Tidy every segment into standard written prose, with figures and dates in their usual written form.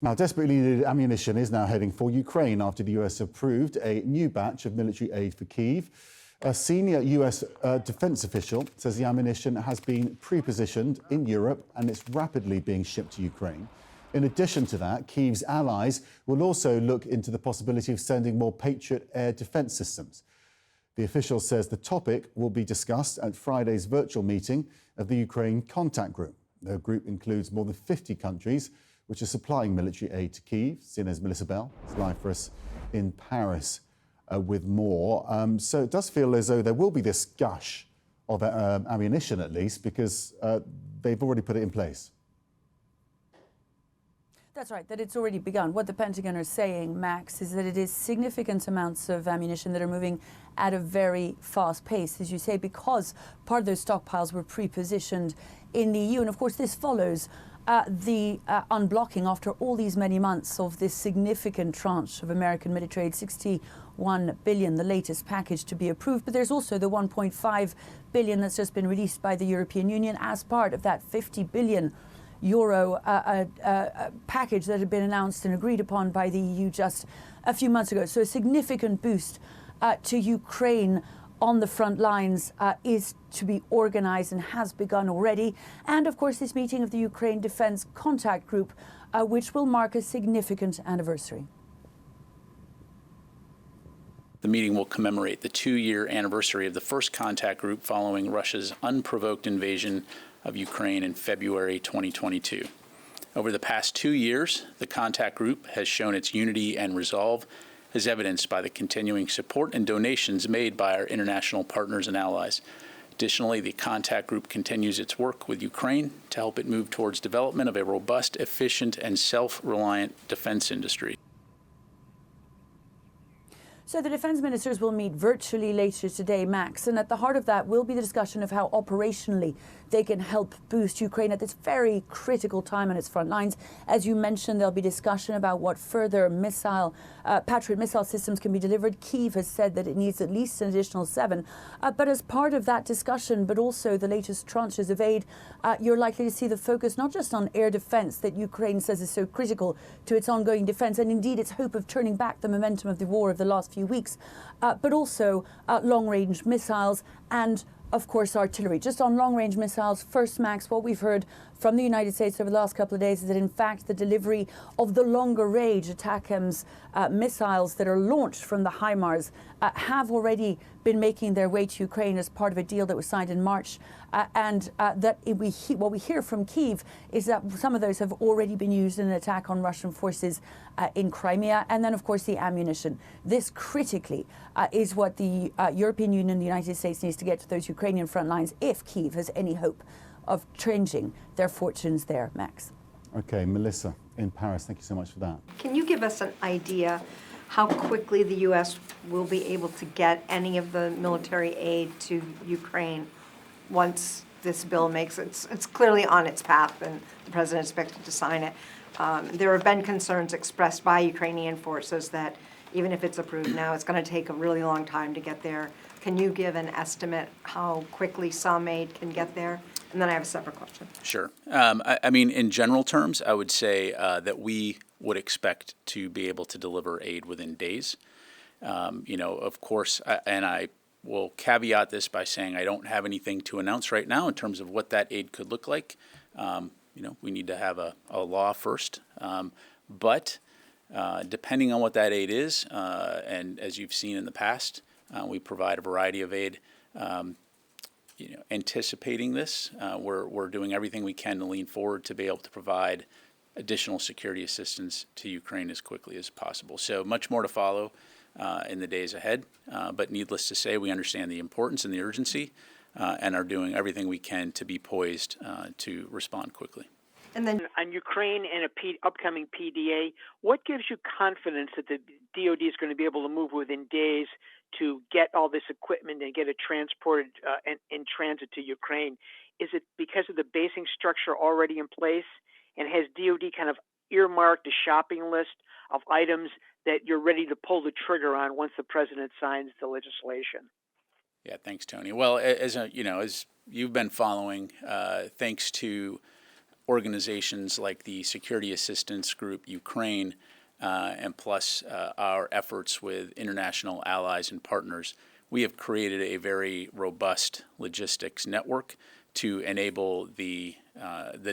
Now, desperately needed ammunition is now heading for Ukraine after the US approved a new batch of military aid for Kyiv. A senior US defense official says the ammunition has been pre-positioned in Europe and it's rapidly being shipped to Ukraine. In addition to that, Kyiv's allies will also look into the possibility of sending more Patriot air defense systems. The official says the topic will be discussed at Friday's virtual meeting of the Ukraine Contact Group. The group includes more than 50 countries which are supplying military aid to Kyiv. CNN's Melissa Bell is live for us in Paris with more. So it does feel as though there will be this gush of ammunition, at least, because they've already put it in place. That's right, that it's already begun. What the Pentagon are saying, Max, is that it is significant amounts of ammunition that are moving at a very fast pace, as you say, because part of those stockpiles were pre-positioned in the EU. And of course, this follows the unblocking after all these many months of this significant tranche of American military aid, 61 billion, the latest package to be approved. But there's also the 1.5 billion that's just been released by the European Union as part of that 50 billion euro package that had been announced and agreed upon by the EU just a few months ago. So a significant boost to Ukraine on the front lines is to be organized and has begun already. And of course, this meeting of the Ukraine Defense Contact Group, which will mark a significant anniversary. The meeting will commemorate the 2-year anniversary of the first contact group following Russia's unprovoked invasion of Ukraine in February 2022. Over the past 2 years, the contact group has shown its unity and resolve, as evidenced by the continuing support and donations made by our international partners and allies. Additionally, the contact group continues its work with Ukraine to help it move towards development of a robust, efficient, and self-reliant defense industry. So the defence ministers will meet virtually later today, Max, and at the heart of that will be the discussion of how operationally they can help boost Ukraine at this very critical time on its front lines. As you mentioned, there'll be discussion about what further Patriot missile systems can be delivered. Kyiv has said that it needs at least an additional 7. But as part of that discussion, but also the latest tranches of aid, you're likely to see the focus not just on air defence that Ukraine says is so critical to its ongoing defence, and indeed its hope of turning back the momentum of the war of the last few weeks, but also long-range missiles and, of course, artillery. Just on long-range missiles, first, Max, what we've heard from the United States over the last couple of days is that, in fact, the delivery of the longer-range ATACMS missiles that are launched from the HIMARS have already been making their way to Ukraine as part of a deal that was signed in March. What we hear from Kyiv is that some of those have already been used in an attack on Russian forces in Crimea. And then, of course, the ammunition. This critically is what the European Union and the United States needs to get to those Ukrainian front lines if Kyiv has any hope of changing their fortunes there, Max. OK, Melissa in Paris, thank you so much for that. Can you give us an idea how quickly the U.S. will be able to get any of the military aid to Ukraine once this bill makes it? It's clearly on its path, and the president is expected to sign it. There have been concerns expressed by Ukrainian forces that even if it's approved now, it's going to take a really long time to get there. Can you give an estimate how quickly some aid can get there? And then I have a separate question. Sure. I mean, in general terms, I would say that we would expect to be able to deliver aid within days. Of course, and I will caveat this by saying I don't have anything to announce right now in terms of what that aid could look like. We need to have a law first. But depending on what that aid is, and as you've seen in the past, we provide a variety of aid. Anticipating this, we're doing everything we can to lean forward to be able to provide additional security assistance to Ukraine as quickly as possible. So much more to follow in the days ahead. But needless to say, we understand the importance and the urgency and are doing everything we can to be poised to respond quickly. And then on Ukraine and upcoming PDA, what gives you confidence that the DoD is going to be able to move within days to get all this equipment and get it transported in transit to Ukraine? Is it because of the basing structure already in place? And has DoD kind of earmarked a shopping list of items that you're ready to pull the trigger on once the president signs the legislation? Yeah, thanks, Tony. Well, as you've been following, thanks to organizations like the Security Assistance Group Ukraine, and plus our efforts with international allies and partners, we have created a very robust logistics network to enable the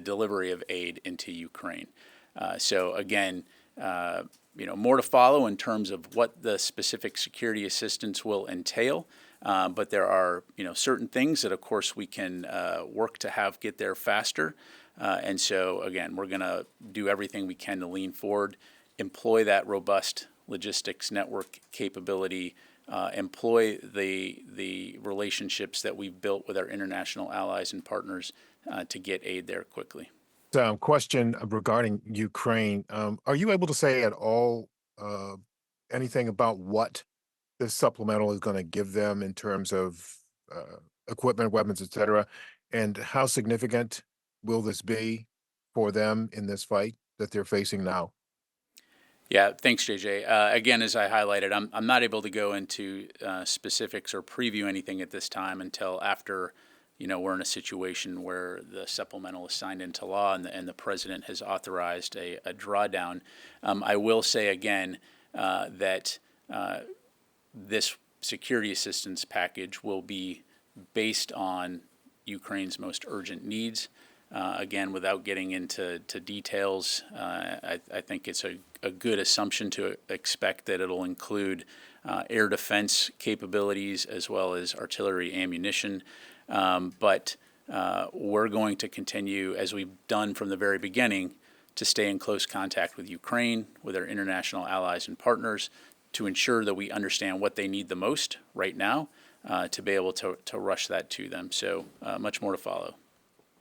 delivery of aid into Ukraine. So again, more to follow in terms of what the specific security assistance will entail. But there are, certain things that, of course, we can work to have get there faster. And so, again, we're going to do everything we can to lean forward, employ that robust logistics network capability, employ the relationships that we've built with our international allies and partners to get aid there quickly. Question regarding Ukraine. Are you able to say at all anything about what this supplemental is going to give them in terms of equipment, weapons, et cetera? And how significant will this be for them in this fight that they're facing now? Yeah, thanks, JJ. Again, as I highlighted, I'm not able to go into specifics or preview anything at this time until after we're in a situation where the supplemental is signed into law and the president has authorized a drawdown. I will say again that this security assistance package will be based on Ukraine's most urgent needs. Again, without getting into details, I think it's a good assumption to expect that it'll include air defense capabilities as well as artillery ammunition. But we're going to continue, as we've done from the very beginning, to stay in close contact with Ukraine, with our international allies and partners, to ensure that we understand what they need the most right now, to be able to rush that to them. So much more to follow.